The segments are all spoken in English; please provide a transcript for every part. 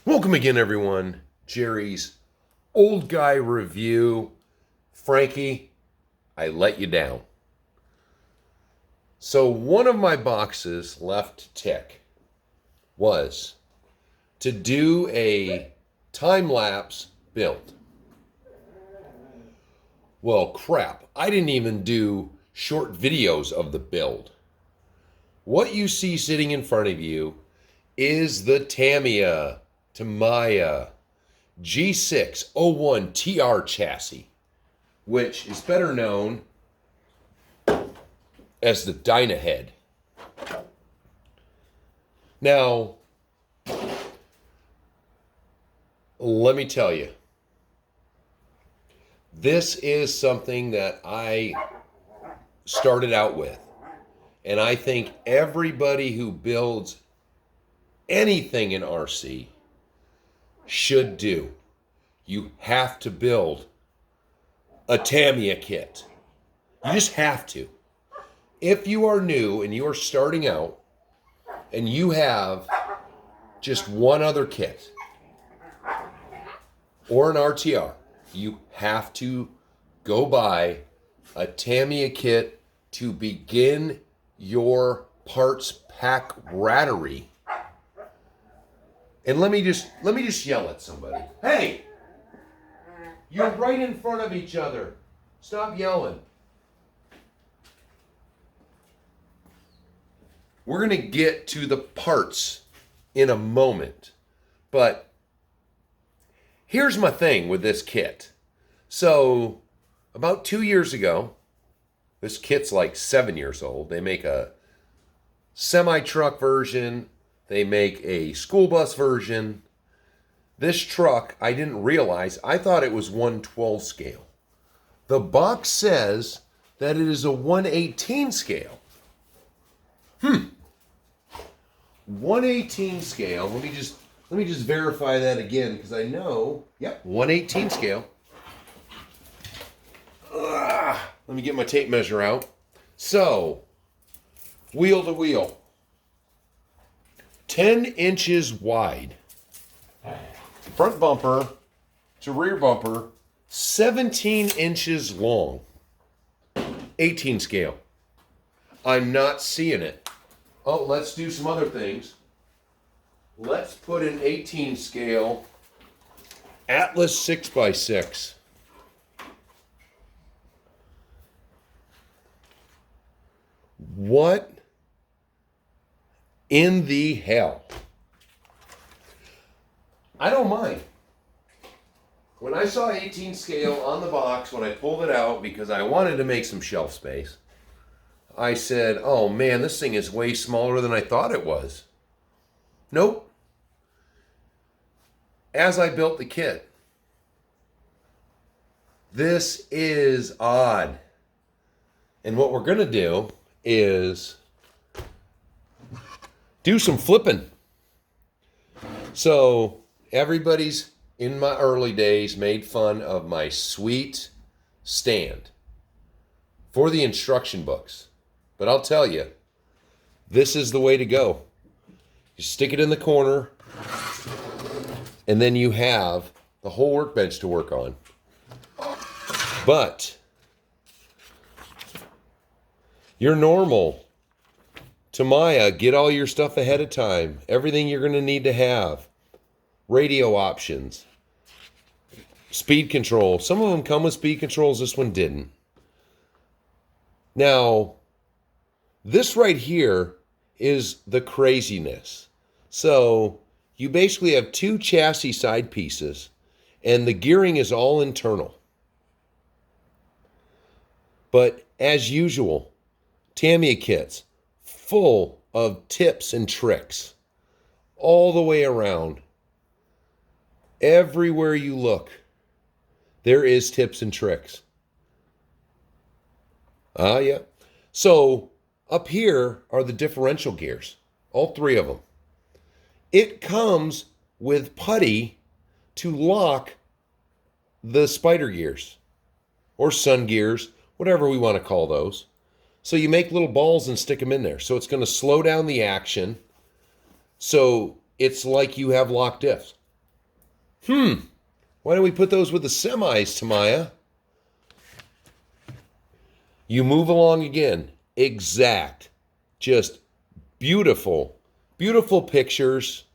Welcome again, everyone. Jerry's Old Guy Review. Frankie, I let you down. So one of my boxes left to tick was to do a time-lapse build. Well, crap. I didn't even do short videos of the build. What you see sitting in front of you is the tamiya G6-01TR chassis, which is better known as the Dynahead. Now, let me tell you, this is something that I started out with, and I think everybody who builds anything in RC should do. You have to build a tamiya kit. You just have to. If you are new and you are starting out and you have just one other kit or an RTR, you have to go buy a tamiya kit to begin your parts pack rattery. And let me just yell at somebody. Hey, you're right in front of each other. Stop yelling. We're going to get to the parts in a moment. But here's my thing with this kit. So about 2 years ago, this kit's like 7 years old. They make a semi-truck version. They make a school bus version. This truck, I didn't realize, I thought it was 1/12 scale. The box says that it is a 1/18 scale. 1/18 scale. Let me just verify that again because I know. Yep, 1/18 scale. Let me get my tape measure out. So, wheel to wheel. 10 inches wide. Front bumper to rear bumper, 17 inches long. 18 scale. I'm not seeing it. Oh, let's do some other things. Let's put an 18 scale Atlas 6x6. What in the hell? I don't mind. When I saw 18 scale on the box, when I pulled it out because I wanted to make some shelf space, I said, oh man, this thing is way smaller than I thought it was. Nope. As I built the kit, this is odd. And what we're going to do is do some flipping. So everybody's in my early days made fun of my sweet stand for the instruction books. But I'll tell you, this is the way to go. You stick it in the corner, and then you have the whole workbench to work on. But your normal tamiya, get all your stuff ahead of time. Everything you're going to need to have. Radio options. Speed control. Some of them come with speed controls. This one didn't. Now, this right here is the craziness. So, you basically have two chassis side pieces, and the gearing is all internal. But, as usual, tamiya kits, full of tips and tricks all the way around. Everywhere you look, there is tips and tricks. Yeah. So up here are the differential gears, all three of them. It comes with putty to lock the spider gears or sun gears, whatever we want to call those. So you make little balls and stick them in there. So it's going to slow down the action. So it's like you have locked diffs. Why don't we put those with the semis, Tamiya? You move along again. Exact. Just beautiful, beautiful pictures.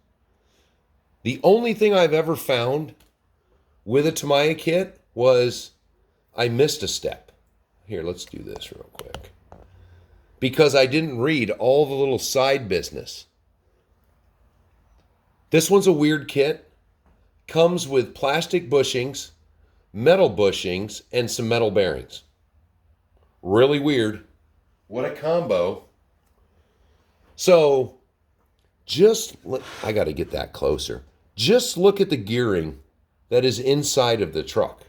The only thing I've ever found with a tamiya kit was I missed a step. Here, let's do this real quick. Because I didn't read all the little side business. This one's a weird kit. Comes with plastic bushings, metal bushings, and some metal bearings. Really weird. What a combo. So, I got to get that closer. Just look at the gearing that is inside of the truck.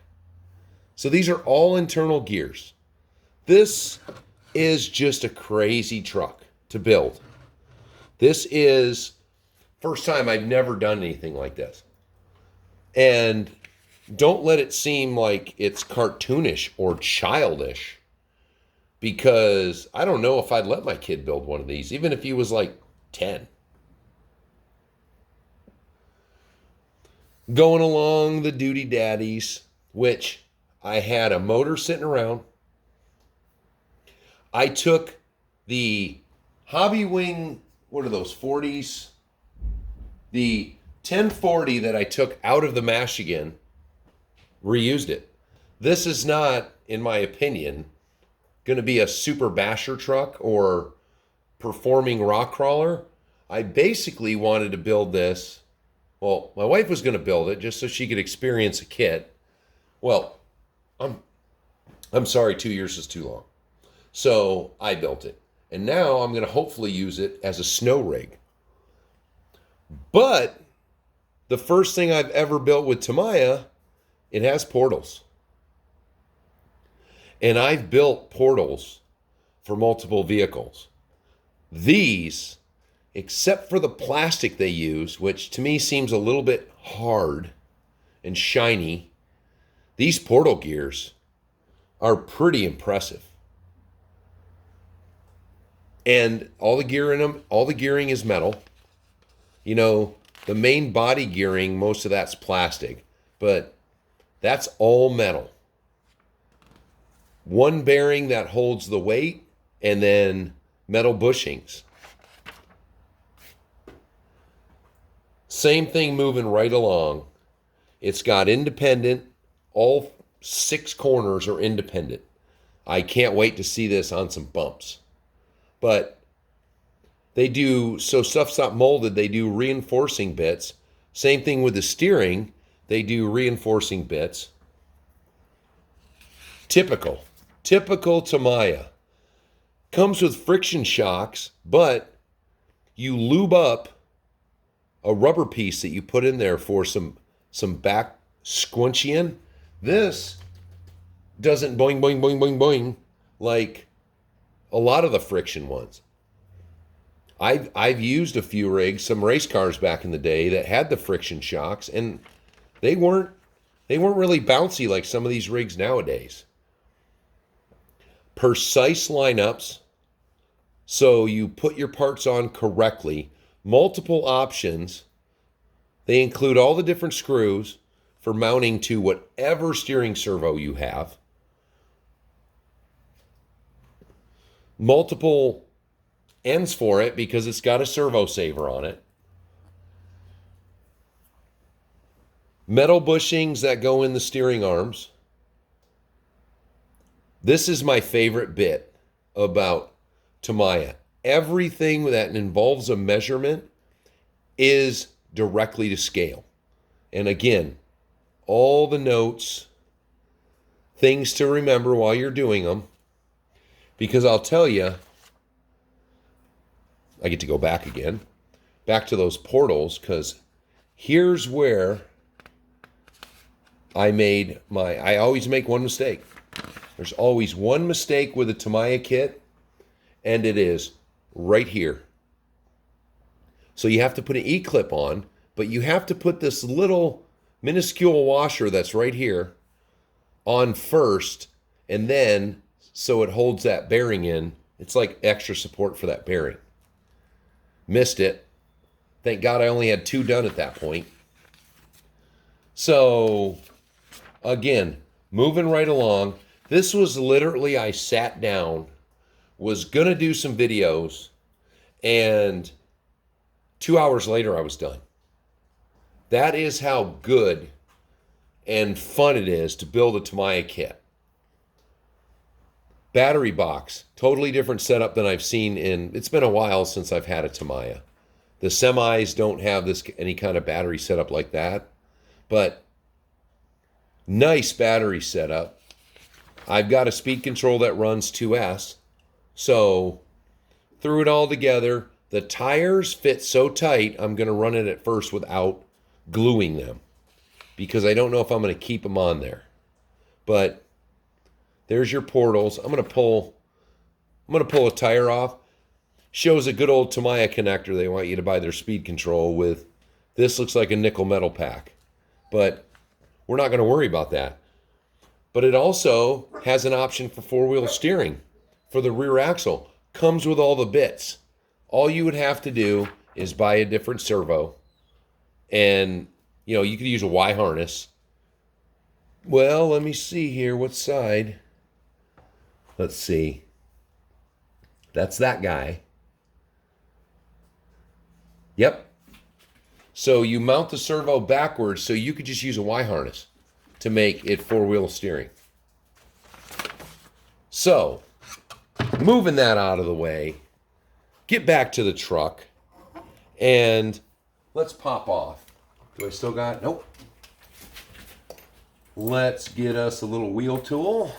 So these are all internal gears. This is just a crazy truck to build. This is first time I've never done anything like this. And don't let it seem like it's cartoonish or childish, because I don't know if I'd let my kid build one of these, even if he was like 10. Going along the duty daddies, which I had a motor sitting around. I took the Hobby Wing, what are those, 40s? The 1040 that I took out of the mash again, reused it. This is not, in my opinion, going to be a super basher truck or performing rock crawler. I basically wanted to build this. Well, my wife was going to build it just so she could experience a kit. Well, I'm sorry, 2 years is too long. So I built it. And now I'm going to hopefully use it as a snow rig. But the first thing I've ever built with Tamiya, it has portals. And I've built portals for multiple vehicles. These, except for the plastic they use, which to me seems a little bit hard and shiny, these portal gears are pretty impressive. And all the gear in them, all the gearing is metal. You know, the main body gearing, most of that's plastic, but that's all metal. One bearing that holds the weight, and then metal bushings. Same thing moving right along. It's got independent, all 6 corners are independent. I can't wait to see this on some bumps. But they do, so stuff's not molded, they do reinforcing bits. Same thing with the steering, they do reinforcing bits. Typical Tamiya. Comes with friction shocks, but you lube up a rubber piece that you put in there for some back squinching. This doesn't boing, boing, boing, boing, boing like a lot of the friction ones. I've used a few rigs, some race cars back in the day that had the friction shocks, and they weren't really bouncy like some of these rigs nowadays. Precise lineups, so you put your parts on correctly. Multiple options. They include all the different screws for mounting to whatever steering servo you have. Multiple ends for it because it's got a servo saver on it. Metal bushings that go in the steering arms. This is my favorite bit about Tamiya. Everything that involves a measurement is directly to scale. And again, all the notes, things to remember while you're doing them. Because I'll tell you, I get to go back again, back to those portals, because here's where I always make one mistake. There's always one mistake with a Tamiya kit, and it is right here. So you have to put an E-clip on, but you have to put this little minuscule washer that's right here on first, and then so it holds that bearing in. It's like extra support for that bearing. Missed it. Thank God I only had 2 done at that point. So again, moving right along. This was literally, I sat down, was gonna do some videos, and 2 hours later I was done. That is how good and fun it is to build a Tamiya kit. Battery box, totally different setup than I've seen it's been a while since I've had a Tamiya. The semis don't have any kind of battery setup like that, but nice battery setup. I've got a speed control that runs 2S, so threw it all together. The tires fit so tight, I'm going to run it at first without gluing them because I don't know if I'm going to keep them on there. But there's your portals. I'm going to pull a tire off. Shows a good old Tamiya connector they want you to buy their speed control with. This looks like a nickel metal pack, but we're not going to worry about that. But it also has an option for four-wheel steering for the rear axle. Comes with all the bits. All you would have to do is buy a different servo, and you could use a Y harness. Well, let me see here. What side? Let's see. That's that guy. Yep. So you mount the servo backwards, so you could just use a Y harness to make it four-wheel steering. So, moving that out of the way, get back to the truck, and let's pop off. Do I still got? Nope. Let's get us a little wheel tool.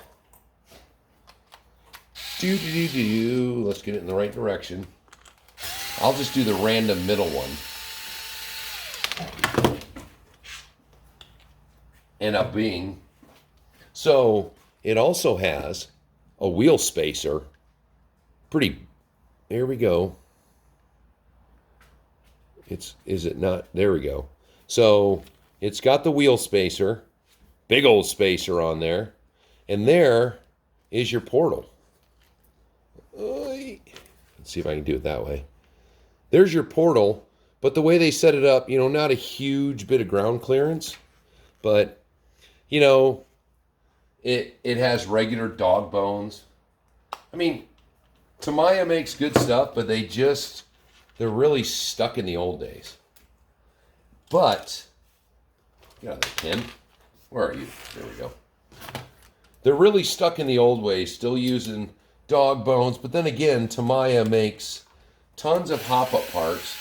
Let's get it in the right direction. I'll just do the random middle one. End up being. So it also has a wheel spacer. There we go. Is it not? There we go. So it's got the wheel spacer, big old spacer on there, and there is your portal. Let's see if I can do it that way. There's your portal, but the way they set it up, not a huge bit of ground clearance, but it has regular dog bones. I mean, Tamiya makes good stuff, but they're really stuck in the old days. But, get out of there, Ken. Where are you? There we go. They're really stuck in the old ways, still using dog bones. But then again, Tamiya makes tons of hop-up parts.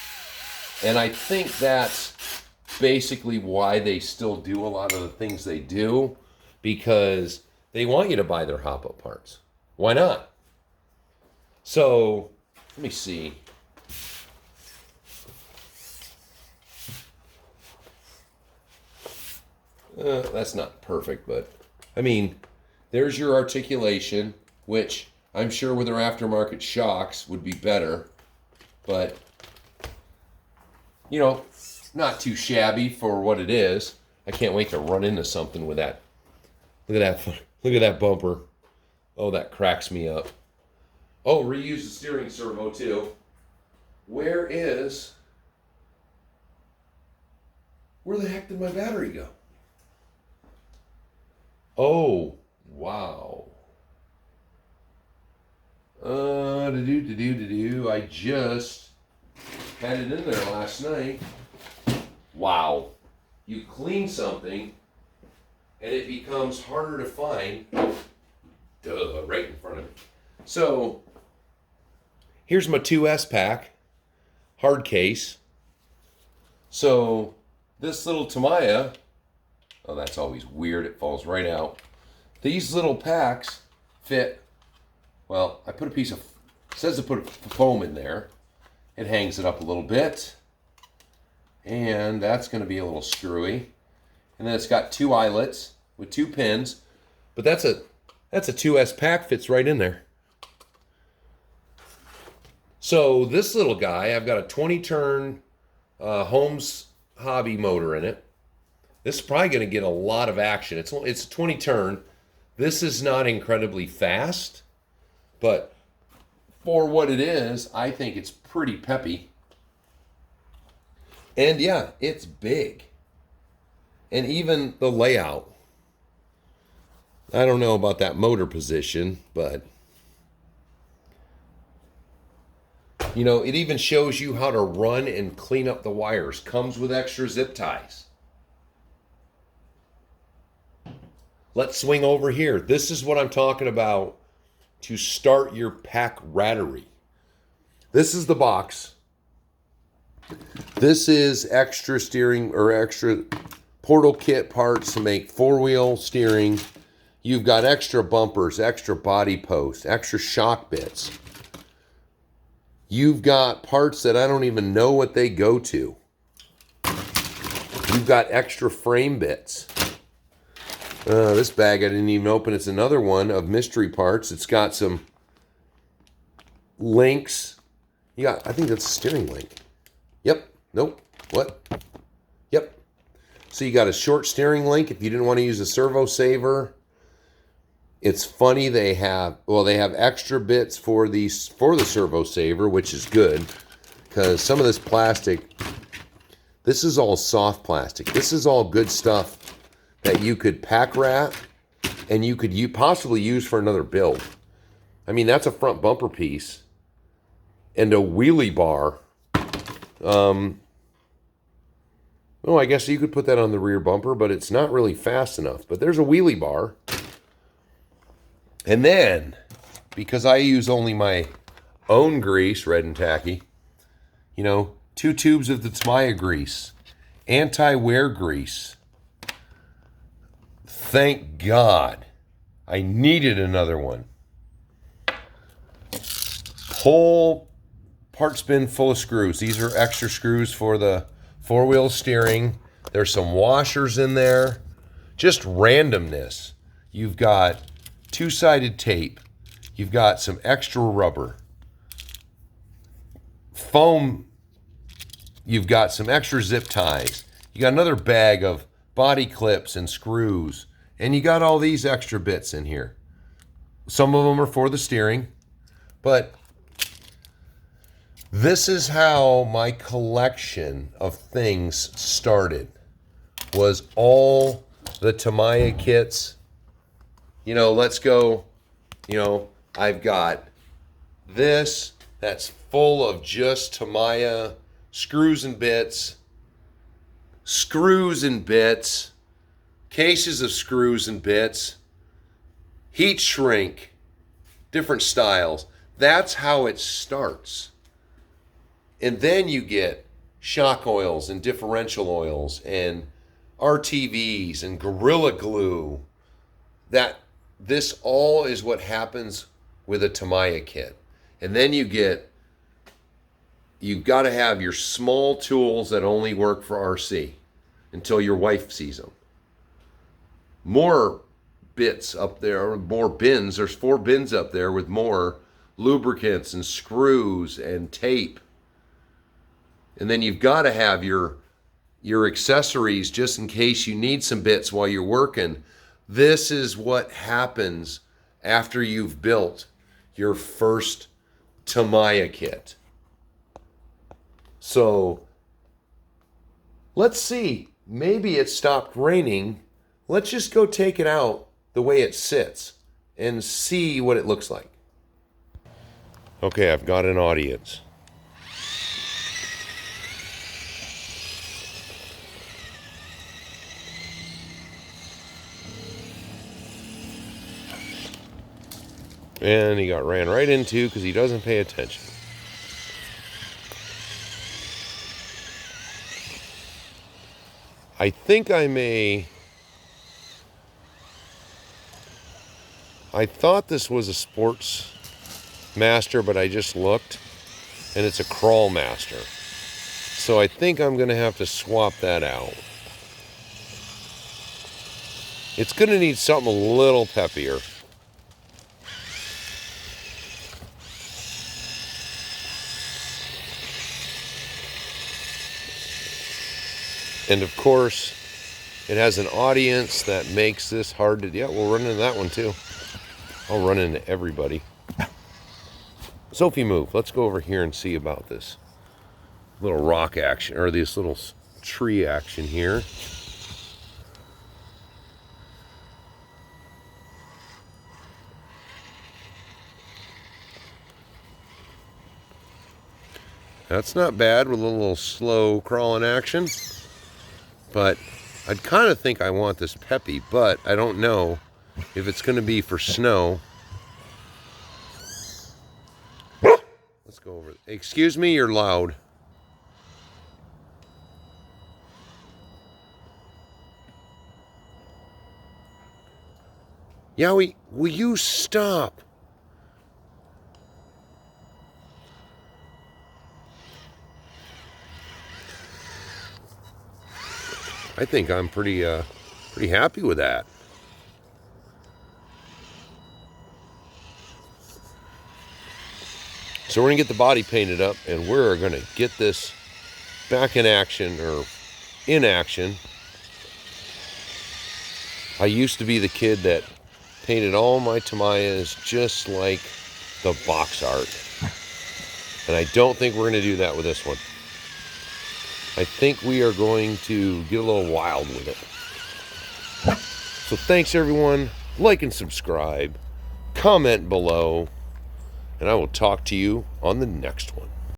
And I think that's basically why they still do a lot of the things they do, because they want you to buy their hop-up parts. Why not? So, let me see. That's not perfect, but I mean, there's your articulation, which I'm sure with their aftermarket shocks would be better, but not too shabby for what it is. I can't wait to run into something with that. Look at that bumper. Oh, that cracks me up. Oh, reuse the steering servo too. Where the heck did my battery go? Oh, wow. I just had it in there last night. Wow. You clean something and it becomes harder to find. Duh, right in front of me. So, here's my 2S pack, hard case. So, this little Tamiya, oh, that's always weird, it falls right out. These little packs fit, well, I put a piece of, it says to put foam in there. It hangs it up a little bit. And that's going to be a little screwy. And then it's got two eyelets with two pins. But that's a 2S pack, fits right in there. So this little guy, I've got a 20-turn Holmes hobby motor in it. This is probably going to get a lot of action. It's a 20-turn. This is not incredibly fast, but for what it is, I think it's pretty peppy. And yeah, it's big. and even the layout. I don't know about that motor position, but you know, it even shows you how to run and clean up the wires. Comes with extra zip ties. Let's swing over here. This is what I'm talking about to start your pack rattery. This is the box. This is extra steering or extra portal kit parts to make four-wheel steering. You've got extra bumpers, extra body posts, extra shock bits. You've got parts that I don't even know what they go to. You've got extra frame bits. This bag I didn't even open. It's another one of mystery parts. It's got some links. I think that's a steering link. Yep. Nope. What? Yep. So you got a short steering link if you didn't want to use a servo saver. It's funny they have extra bits for the servo saver, which is good because some of this plastic, this is all soft plastic. This is all good stuff that you could pack wrap and you could possibly use for another build. I mean, that's a front bumper piece and a wheelie bar. I guess you could put that on the rear bumper, but it's not really fast enough. But there's a wheelie bar. And then, because I use only my own grease, red and tacky, 2 tubes of the Tamiya grease, anti-wear grease. Thank God. I needed another one. Whole parts bin full of screws. These are extra screws for the four-wheel steering. There's some washers in there. Just randomness. You've got two-sided tape. You've got some extra rubber. Foam. You've got some extra zip ties. You got another bag of body clips and screws. And you got all these extra bits in here. Some of them are for the steering. But this is how my collection of things started. Was all the Tamiya kits. Let's go, I've got this that's full of just Tamiya screws and bits, cases of screws and bits, heat shrink, different styles. That's how it starts. And then you get shock oils and differential oils and RTVs and Gorilla Glue. This all is what happens with a Tamiya kit. And then you've got to have your small tools that only work for RC until your wife sees them. More bits up there, more bins. There's 4 bins up there with more lubricants and screws and tape. And then you've got to have your accessories just in case you need some bits while you're working. This is what happens after you've built your first Tamiya kit. So let's see. Maybe it stopped raining. Let's just go take it out the way it sits and see what it looks like. Okay, I've got an audience. And he got ran right into because he doesn't pay attention. I think I thought this was a Sports Master, but I just looked, and it's a Crawl Master. So I think I'm going to have to swap that out. It's going to need something a little peppier. And of course, it has an audience that makes this hard to... Yeah, we'll run into that one too. I'll run into everybody. Sophie, move. Let's go over here and see about this little rock action, or this little tree action here. That's not bad with a little slow crawling action. But I'd kind of think I want this peppy, but I don't know if it's going to be for snow. Let's go over. Excuse me, you're loud. Yowie, will you stop? I think I'm pretty happy with that. So we're gonna get the body painted up, and we're gonna get this back in action, or in action. I used to be the kid that painted all my tamiyas just like the box art. And I don't think we're gonna do that with this one. I think we are going to get a little wild with it. So thanks everyone. Like and subscribe. Comment below. And I will talk to you on the next one.